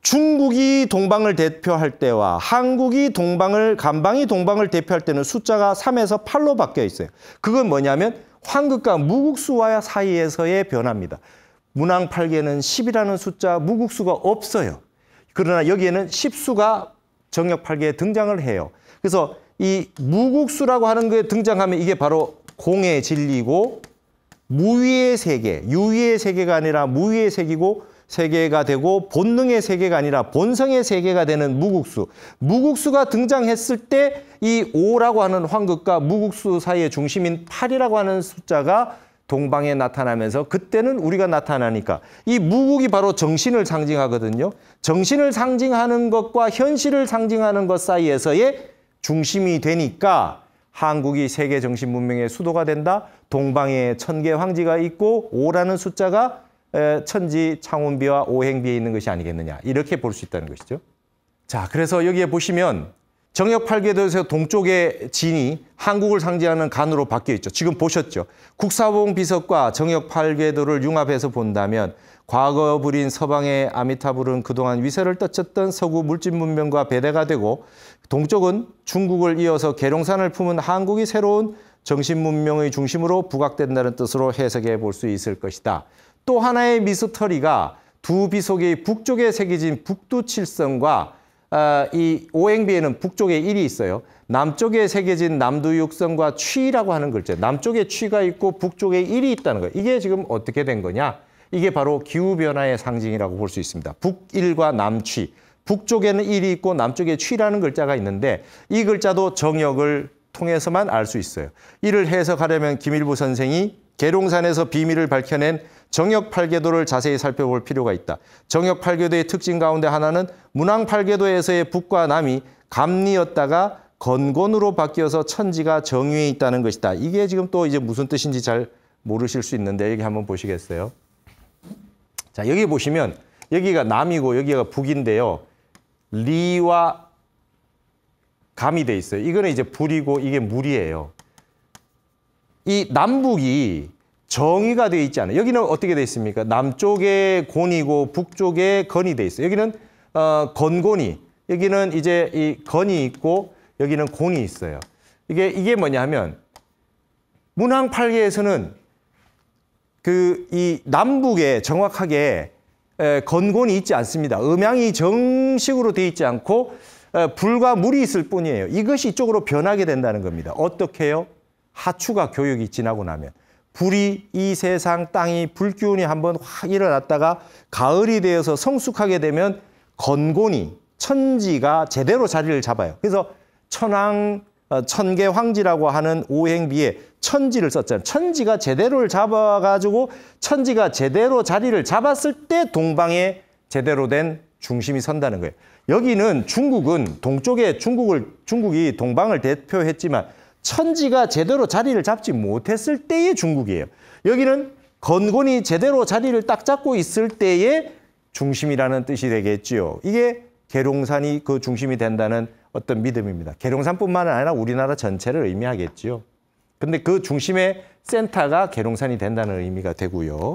중국이 동방을 대표할 때와 한국이 간방이 동방을 대표할 때는 숫자가 3에서 8로 바뀌어 있어요. 그건 뭐냐면 황극과 무국수와 사이에서의 변화입니다. 문왕팔계는 10이라는 숫자, 무국수가 없어요. 그러나 여기에는 10수가 정역팔계에 등장을 해요. 그래서 이 무국수라고 하는 거에 등장하면 이게 바로 공의 진리고 무위의 세계, 유위의 세계가 아니라 무위의 세계가 되고 본능의 세계가 아니라 본성의 세계가 되는 무국수. 무국수가 등장했을 때 이 5라고 하는 황극과 무국수 사이의 중심인 8이라고 하는 숫자가 동방에 나타나면서 그때는 우리가 나타나니까 이 무국이 바로 정신을 상징하거든요. 정신을 상징하는 것과 현실을 상징하는 것 사이에서의 중심이 되니까 한국이 세계 정신 문명의 수도가 된다. 동방에 천계 황지가 있고 5라는 숫자가 천지 창운비와 오행비에 있는 것이 아니겠느냐. 이렇게 볼 수 있다는 것이죠. 자, 그래서 여기에 보시면 정역팔계도에서 동쪽의 진이 한국을 상징하는 간으로 바뀌어 있죠. 지금 보셨죠. 국사봉 비석과 정역팔계도를 융합해서 본다면 과거 부린 서방의 아미타불은 그동안 위세를 떨쳤던 서구 물질 문명과 배대가 되고 동쪽은 중국을 이어서 계룡산을 품은 한국이 새로운 정신 문명의 중심으로 부각된다는 뜻으로 해석해 볼 수 있을 것이다. 또 하나의 미스터리가 두 비속의 북쪽에 새겨진 북두칠성과 이 오행비에는 북쪽에 1이 있어요. 남쪽에 새겨진 남두육성과 취라고 하는 글자. 남쪽에 취가 있고 북쪽에 1이 있다는 거예요. 이게 지금 어떻게 된 거냐? 이게 바로 기후변화의 상징이라고 볼 수 있습니다. 북일과 남취. 북쪽에는 1이 있고 남쪽에 취라는 글자가 있는데 이 글자도 정역을 통해서만 알 수 있어요. 이를 해석하려면 김일부 선생이 계룡산에서 비밀을 밝혀낸 정역팔계도를 자세히 살펴볼 필요가 있다. 정역팔계도의 특징 가운데 하나는 문왕팔계도에서의 북과 남이 감리였다가 건곤으로 바뀌어서 천지가 정위에 있다는 것이다. 이게 지금 또 이제 무슨 뜻인지 잘 모르실 수 있는데 여기 한번 보시겠어요? 자, 여기 보시면 여기가 남이고 여기가 북인데요. 리와 감이 돼 있어요. 이거는 이제 불이고 이게 물이에요. 이 남북이 정의가 되어 있지 않아요. 여기는 어떻게 되어 있습니까? 남쪽에 곤이고 북쪽에 건이 되어 있어요. 여기는 건곤이, 여기는 이제 이 건이 있고 여기는 곤이 있어요. 이게 뭐냐 하면 문왕팔계에서는 이 남북에 정확하게 건곤이 있지 않습니다. 음양이 정식으로 되어 있지 않고 불과 물이 있을 뿐이에요. 이것이 이쪽으로 변하게 된다는 겁니다. 어떻게 해요? 하추가 교육이 지나고 나면 불이 이 세상 땅이 불기운이 한번 확 일어났다가 가을이 되어서 성숙하게 되면 건곤이 천지가 제대로 자리를 잡아요. 그래서 천계 황지라고 하는 오행비에 천지를 썼잖아요. 천지가 제대로를 잡아가지고 천지가 제대로 자리를 잡았을 때 동방에 제대로 된 중심이 선다는 거예요. 여기는 중국은 동쪽에 중국이 동방을 대표했지만 천지가 제대로 자리를 잡지 못했을 때의 중국이에요. 여기는 건곤이 제대로 자리를 딱 잡고 있을 때의 중심이라는 뜻이 되겠지요. 이게 계룡산이 그 중심이 된다는 어떤 믿음입니다. 계룡산뿐만 아니라 우리나라 전체를 의미하겠죠. 근데 그 중심의 센터가 계룡산이 된다는 의미가 되고요.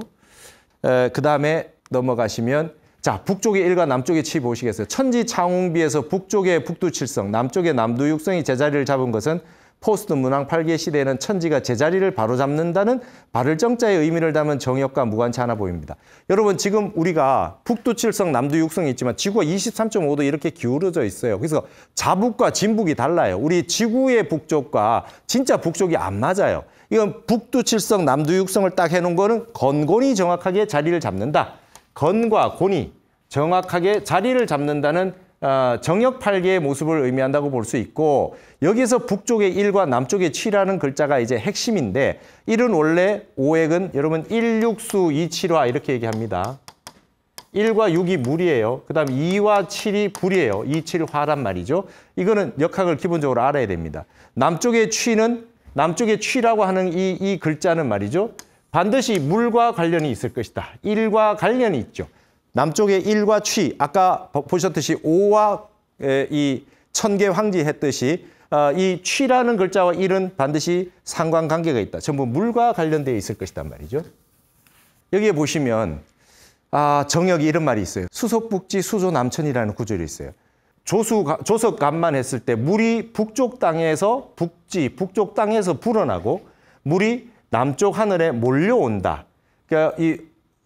그 다음에 넘어가시면 자, 북쪽의 일과 남쪽의 치 보시겠어요? 천지창웅비에서 북쪽의 북두칠성, 남쪽의 남두육성이 제자리를 잡은 것은 포스트 문왕 8개 시대에는 천지가 제자리를 바로잡는다는 발을정자의 의미를 담은 정역과 무관치 않아 보입니다. 여러분 지금 우리가 북두칠성, 남두육성이 있지만 지구가 23.5도 이렇게 기울어져 있어요. 그래서 자북과 진북이 달라요. 우리 지구의 북쪽과 진짜 북쪽이 안 맞아요. 이건 북두칠성, 남두육성을 딱 해놓은 거는 건곤이 정확하게 자리를 잡는다. 건과 곤이 정확하게 자리를 잡는다는 정역팔계의 모습을 의미한다고 볼 수 있고 여기서 북쪽의 일과 남쪽의 치라는 글자가 이제 핵심인데 일은 원래 오액은 여러분 1육수 2칠화 이렇게 얘기합니다. 1과 6이 물이에요. 그 다음 2와 7이 불이에요. 2, 7화란 말이죠. 이거는 역학을 기본적으로 알아야 됩니다. 남쪽의 취는 남쪽의 취라고 하는 이 글자는 말이죠. 반드시 물과 관련이 있을 것이다. 일과 관련이 있죠. 남쪽의 일과 취, 아까 보셨듯이 오와 이 천계 황지 했듯이 이 취라는 글자와 일은 반드시 상관관계가 있다. 전부 물과 관련되어 있을 것이란 말이죠. 여기에 보시면 정역이 이런 말이 있어요. 수속북지 수조남천이라는 구절이 있어요. 조석간만 했을 때 물이 북쪽 땅에서 북쪽 땅에서 불어나고 물이 남쪽 하늘에 몰려온다. 그러니까 이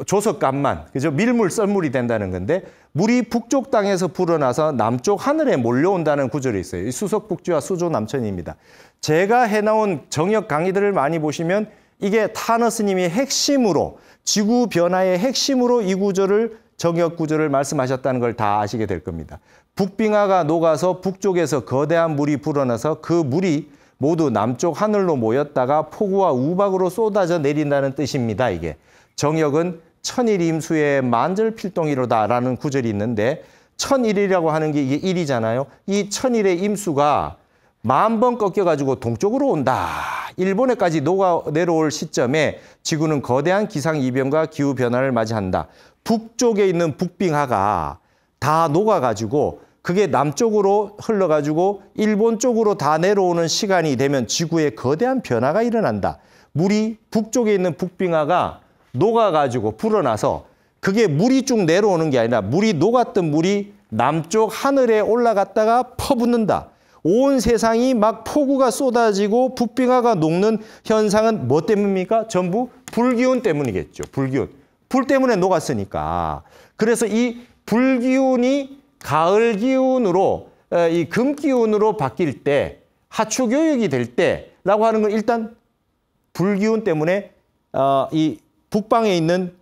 조석간만, 그죠? 밀물, 썰물이 된다는 건데 물이 북쪽 땅에서 불어나서 남쪽 하늘에 몰려온다는 구절이 있어요. 이 수석북지와 수조남천입니다. 제가 해나온 정역 강의들을 많이 보시면 이게 타너 스님이 핵심으로 지구 변화의 핵심으로 이 구절을 정역 구절을 말씀하셨다는 걸 다 아시게 될 겁니다. 북빙하가 녹아서 북쪽에서 거대한 물이 불어나서 그 물이 모두 남쪽 하늘로 모였다가 폭우와 우박으로 쏟아져 내린다는 뜻입니다. 이게 정역은 천일 임수의 만절필동이로다라는 구절이 있는데 천일이라고 하는 게 이게 일이잖아요. 이 천일의 임수가 10,000번 꺾여가지고 동쪽으로 온다. 일본에까지 녹아 내려올 시점에 지구는 거대한 기상이변과 기후변화를 맞이한다. 북쪽에 있는 북빙하가 다 녹아가지고 그게 남쪽으로 흘러가지고 일본 쪽으로 다 내려오는 시간이 되면 지구에 거대한 변화가 일어난다. 물이 북쪽에 있는 북빙하가 녹아가지고 불어나서 그게 물이 쭉 내려오는 게 아니라 물이 녹았던 물이 남쪽 하늘에 올라갔다가 퍼붓는다. 온 세상이 막 폭우가 쏟아지고 북빙하가 녹는 현상은 뭐 때문입니까? 전부 불기운 때문이겠죠. 불기운. 불 때문에 녹았으니까. 그래서 이 불기운이 가을 기운으로 이 금기운으로 바뀔 때 하추교역이 될 때라고 하는 건 일단 불기운 때문에 이 북방에 있는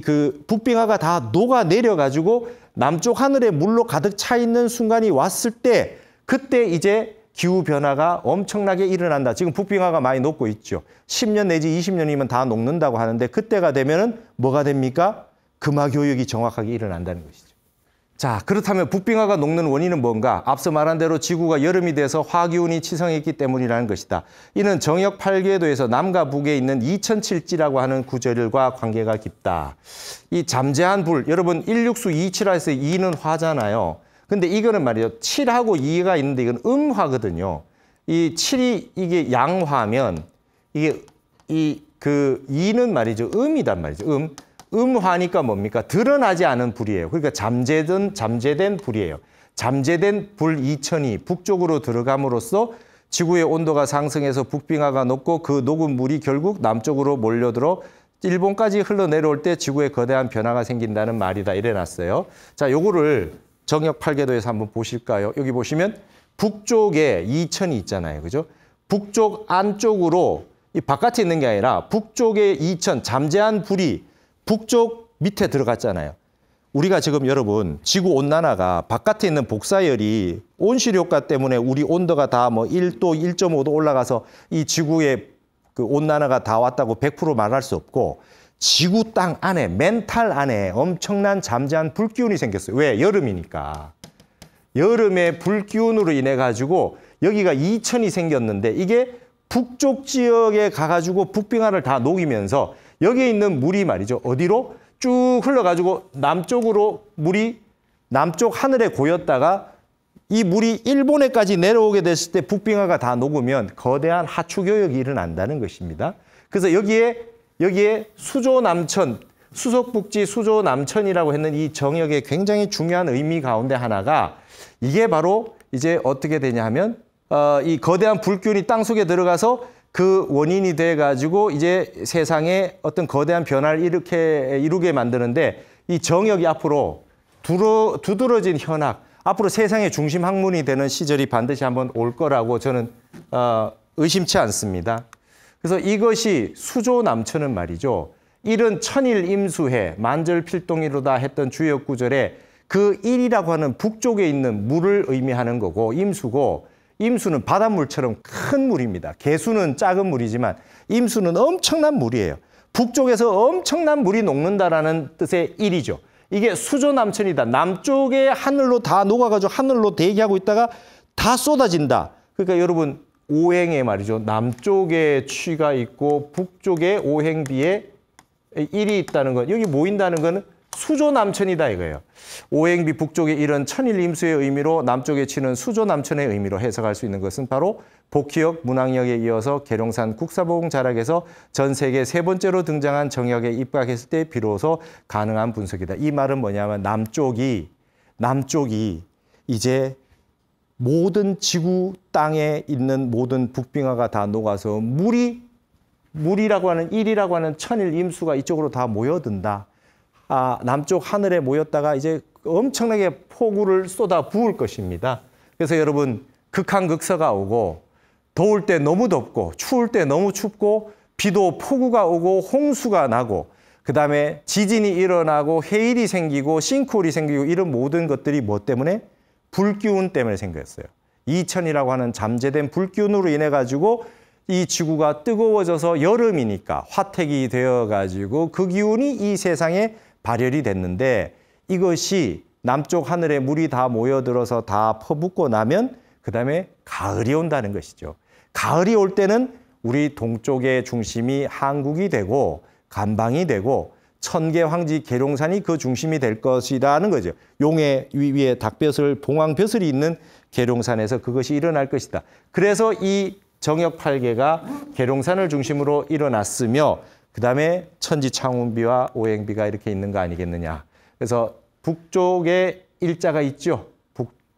그 북빙하가 다 녹아 내려 가지고 남쪽 하늘에 물로 가득 차 있는 순간이 왔을 때 그때 이제 기후 변화가 엄청나게 일어난다. 지금 북빙하가 많이 녹고 있죠. 10년 내지 20년이면 다 녹는다고 하는데 그때가 되면은 뭐가 됩니까? 금화교역이 정확하게 일어난다는 것이죠. 자, 그렇다면 북빙하가 녹는 원인은 뭔가? 앞서 말한 대로 지구가 여름이 돼서 화기운이 치성했기 때문이라는 것이다. 이는 정역 8궤도에서 남과 북에 있는 2007지라고 하는 구절과 관계가 깊다. 이 잠재한 불, 여러분 1육수 2칠화에서 2는 화잖아요. 근데 이거는 말이죠. 7하고 2가 있는데 이건 음화거든요. 이 7이 이게 양화면 이게 그 2는 말이죠. 음이단 말이죠. 음화니까 뭡니까? 드러나지 않은 불이에요. 그러니까 잠재된 불이에요. 잠재된 불 2000이 북쪽으로 들어감으로써 지구의 온도가 상승해서 북빙하가 녹고 그 녹은 물이 결국 남쪽으로 몰려들어 일본까지 흘러내려올 때 지구에 거대한 변화가 생긴다는 말이다. 이래놨어요. 자, 요거를 정역 8궤도에서 한번 보실까요? 여기 보시면 북쪽에 2000이 있잖아요. 그죠? 북쪽 안쪽으로 이 바깥에 있는 게 아니라 북쪽에 2000 잠재한 불이 북쪽 밑에 들어갔잖아요. 우리가 지금 여러분 지구온난화가 바깥에 있는 복사열이 온실효과 때문에 우리 온도가 다 뭐 1도, 1.5도 올라가서 이 지구의 그 온난화가 다 왔다고 100% 말할 수 없고 지구 땅 안에, 멘탈 안에 엄청난 잠재한 불기운이 생겼어요. 왜? 여름이니까. 여름에 불기운으로 인해 가지고 여기가 2000이 생겼는데 이게 북쪽 지역에 가가지고 북빙하를 다 녹이면서 여기에 있는 물이 말이죠. 어디로? 쭉 흘러가지고 남쪽으로 물이 남쪽 하늘에 고였다가 이 물이 일본에까지 내려오게 됐을 때 북빙하가 다 녹으면 거대한 하추교역이 일어난다는 것입니다. 그래서 여기에 수조남천, 수석북지 수조남천이라고 했는 이 정역의 굉장히 중요한 의미 가운데 하나가 이게 바로 이제 어떻게 되냐 하면 이 거대한 불균이 땅속에 들어가서 그 원인이 돼가지고 이제 세상에 어떤 거대한 변화를 이루게 만드는데 이 정역이 앞으로 두드러진 현악, 앞으로 세상의 중심 학문이 되는 시절이 반드시 한번 올 거라고 저는 의심치 않습니다. 그래서 이것이 수조남천은 말이죠. 일은 천일 임수해 만절필동이로다 했던 주역 구절에 그 일이라고 하는 북쪽에 있는 물을 의미하는 거고 임수고 임수는 바닷물처럼 큰 물입니다. 개수는 작은 물이지만 임수는 엄청난 물이에요. 북쪽에서 엄청난 물이 녹는다라는 뜻의 일이죠. 이게 수조남천이다. 남쪽의 하늘로 다 녹아가지고 하늘로 대기하고 있다가 다 쏟아진다. 그러니까 여러분 오행에 말이죠. 남쪽에 취가 있고 북쪽에 오행비에 일이 있다는 건 여기 모인다는 거는 수조남천이다 이거예요. 오행비 북쪽의 일은 천일임수의 의미로 남쪽에 치는 수조남천의 의미로 해석할 수 있는 것은 바로 복희역, 문왕역에 이어서 계룡산 국사봉 자락에서 전 세계 3번째로 등장한 정역에 입각했을 때 비로소 가능한 분석이다. 이 말은 뭐냐면 남쪽이 이제 모든 지구 땅에 있는 모든 북빙하가 다 녹아서 물이라고 하는 일이라고 하는 천일임수가 이쪽으로 다 모여든다. 남쪽 하늘에 모였다가 이제 엄청나게 폭우를 쏟아 부을 것입니다. 그래서 여러분 극한극서가 오고 더울 때 너무 덥고 추울 때 너무 춥고 비도 폭우가 오고 홍수가 나고 그다음에 지진이 일어나고 해일이 생기고 싱크홀이 생기고 이런 모든 것들이 뭐 때문에? 불기운 때문에 생겼어요. 이천이라고 하는 잠재된 불기운으로 인해 가지고 이 지구가 뜨거워져서 여름이니까 화택이 되어 가지고 그 기운이 이 세상에 발현이 됐는데 이것이 남쪽 하늘에 물이 다 모여들어서 다 퍼붓고 나면 그다음에 가을이 온다는 것이죠. 가을이 올 때는 우리 동쪽의 중심이 한국이 되고 간방이 되고 천계 황지 계룡산이 그 중심이 될 것이라는 거죠. 용의 위에 닭벼슬, 봉황벼슬이 있는 계룡산에서 그것이 일어날 것이다. 그래서 이 정역 8개가 계룡산을 중심으로 일어났으며 그다음에 천지창운비와 오행비가 이렇게 있는 거 아니겠느냐. 그래서 북쪽에 일자가 있죠.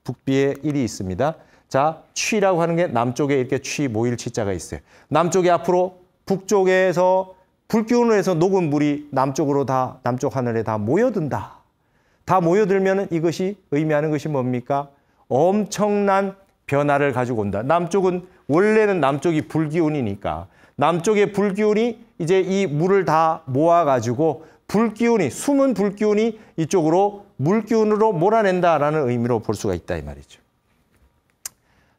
북비에 일이 있습니다. 자, 취라고 하는 게 남쪽에 이렇게 취 모일 취자가 있어요. 남쪽에 앞으로 북쪽에서 불기운으로 해서 녹은 물이 남쪽으로 다 남쪽 하늘에 다 모여든다. 다 모여들면 이것이 의미하는 것이 뭡니까? 엄청난 변화를 가지고 온다. 남쪽은 원래는 남쪽이 불기운이니까 남쪽의 불기운이 이제 이 물을 다 모아가지고 불기운이 숨은 불기운이 이쪽으로 물기운으로 몰아낸다라는 의미로 볼 수가 있다 이 말이죠.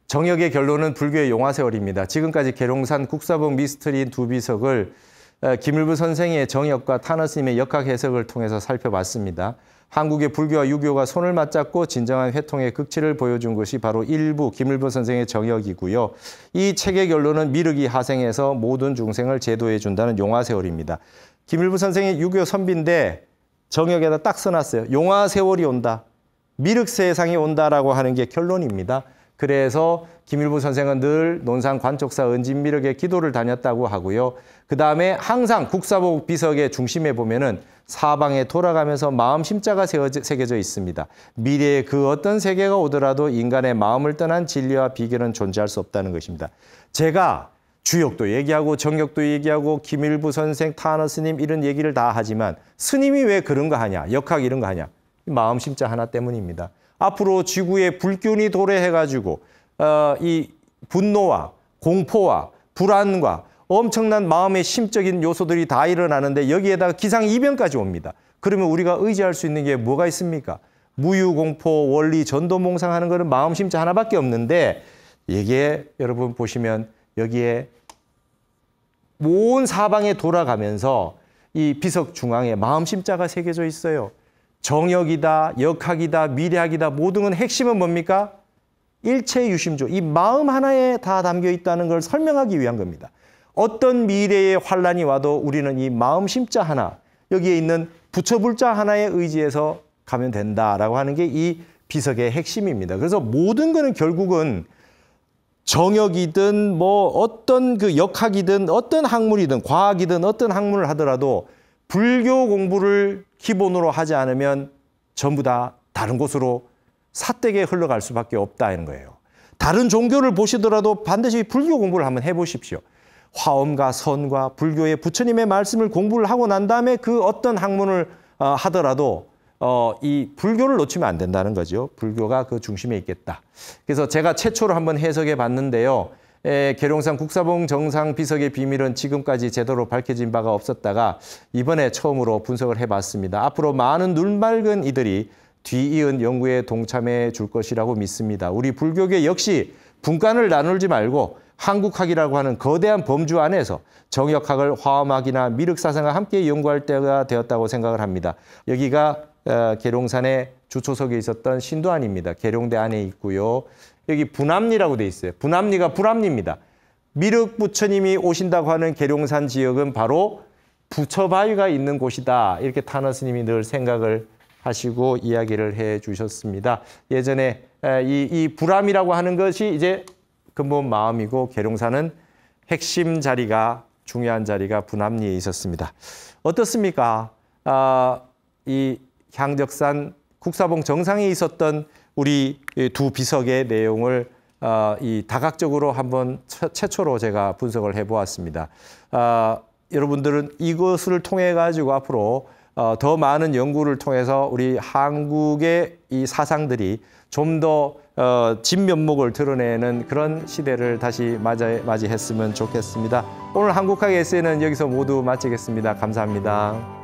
정역의 결론은 불교의 용화세월입니다. 지금까지 계룡산 국사봉 미스터리 두 비석을 김일부 선생의 정역과 타너 스님의 역학 해석을 통해서 살펴봤습니다. 한국의 불교와 유교가 손을 맞잡고 진정한 회통의 극치를 보여준 것이 바로 일부 김일부 선생의 정역이고요. 이 책의 결론은 미륵이 하생해서 모든 중생을 제도해 준다는 용화세월입니다. 김일부 선생의 유교 선비인데 정역에다 딱 써놨어요. 용화세월이 온다. 미륵 세상이 온다라고 하는 게 결론입니다. 그래서 김일부 선생은 늘 논산 관촉사 은진미륵에 기도를 다녔다고 하고요. 그 다음에 항상 국사복 비석의 중심에 보면은 사방에 돌아가면서 마음 심자가 새겨져 있습니다. 미래에 그 어떤 세계가 오더라도 인간의 마음을 떠난 진리와 비결은 존재할 수 없다는 것입니다. 제가 주역도 얘기하고 정역도 얘기하고 김일부 선생, 타너 스님 이런 얘기를 다 하지만 스님이 왜 그런 거 하냐, 역학 이런 거 하냐, 마음 심자 하나 때문입니다. 앞으로 지구에 불균이 도래해가지고 이 분노와 공포와 불안과 엄청난 마음의 심적인 요소들이 다 일어나는데 여기에다가 기상이변까지 옵니다. 그러면 우리가 의지할 수 있는 게 뭐가 있습니까? 무유공포, 원리, 전도몽상하는 거는 마음 심자 하나밖에 없는데 이게 여러분 보시면 여기에 온 사방에 돌아가면서 이 비석 중앙에 마음 심자가 새겨져 있어요. 정역이다, 역학이다, 미래학이다 모든 건 핵심은 뭡니까? 일체유심조. 이 마음 하나에 다 담겨 있다는 걸 설명하기 위한 겁니다. 어떤 미래의 환란이 와도 우리는 이 마음 심자 하나, 여기에 있는 부처불자 하나에 의지해서 가면 된다라고 하는 게 이 비석의 핵심입니다. 그래서 모든 거는 결국은 정역이든 뭐 어떤 그 역학이든 어떤 학문이든 과학이든 어떤 학문을 하더라도 불교 공부를 기본으로 하지 않으면 전부 다 다른 곳으로 삿되게 흘러갈 수밖에 없다는 거예요. 다른 종교를 보시더라도 반드시 불교 공부를 한번 해보십시오. 화엄과 선과 불교의 부처님의 말씀을 공부를 하고 난 다음에 그 어떤 학문을 하더라도 이 불교를 놓치면 안 된다는 거죠. 불교가 그 중심에 있겠다. 그래서 제가 최초로 한번 해석해 봤는데요. 계룡산 국사봉 정상 비석의 비밀은 지금까지 제대로 밝혀진 바가 없었다가 이번에 처음으로 분석을 해봤습니다. 앞으로 많은 눈맑은 이들이 뒤이은 연구에 동참해 줄 것이라고 믿습니다. 우리 불교계 역시 분간을 나누지 말고 한국학이라고 하는 거대한 범주 안에서 정역학을 화엄학이나 미륵사상과 함께 연구할 때가 되었다고 생각을 합니다. 여기가 계룡산의 주초석에 있었던 신도안입니다. 계룡대 안에 있고요. 여기 분암리라고 돼 있어요. 분암리가 불암리입니다. 미륵 부처님이 오신다고 하는 계룡산 지역은 바로 부처바위가 있는 곳이다. 이렇게 탄원 스님이 늘 생각을 하시고 이야기를 해 주셨습니다. 예전에 이 불암이라고 하는 것이 이제 근본 마음이고 계룡산은 핵심 자리가 중요한 자리가 분암리에 있었습니다. 어떻습니까? 이 향적산 국사봉 정상에 있었던 우리 두 비석의 내용을 이 다각적으로 한번 최초로 제가 분석을 해보았습니다. 여러분들은 이것을 통해 가지고 앞으로 더 많은 연구를 통해서 우리 한국의 이 사상들이 좀 더 진면목을 드러내는 그런 시대를 다시 맞이했으면 좋겠습니다. 오늘 한국학 에세이는 여기서 모두 마치겠습니다. 감사합니다.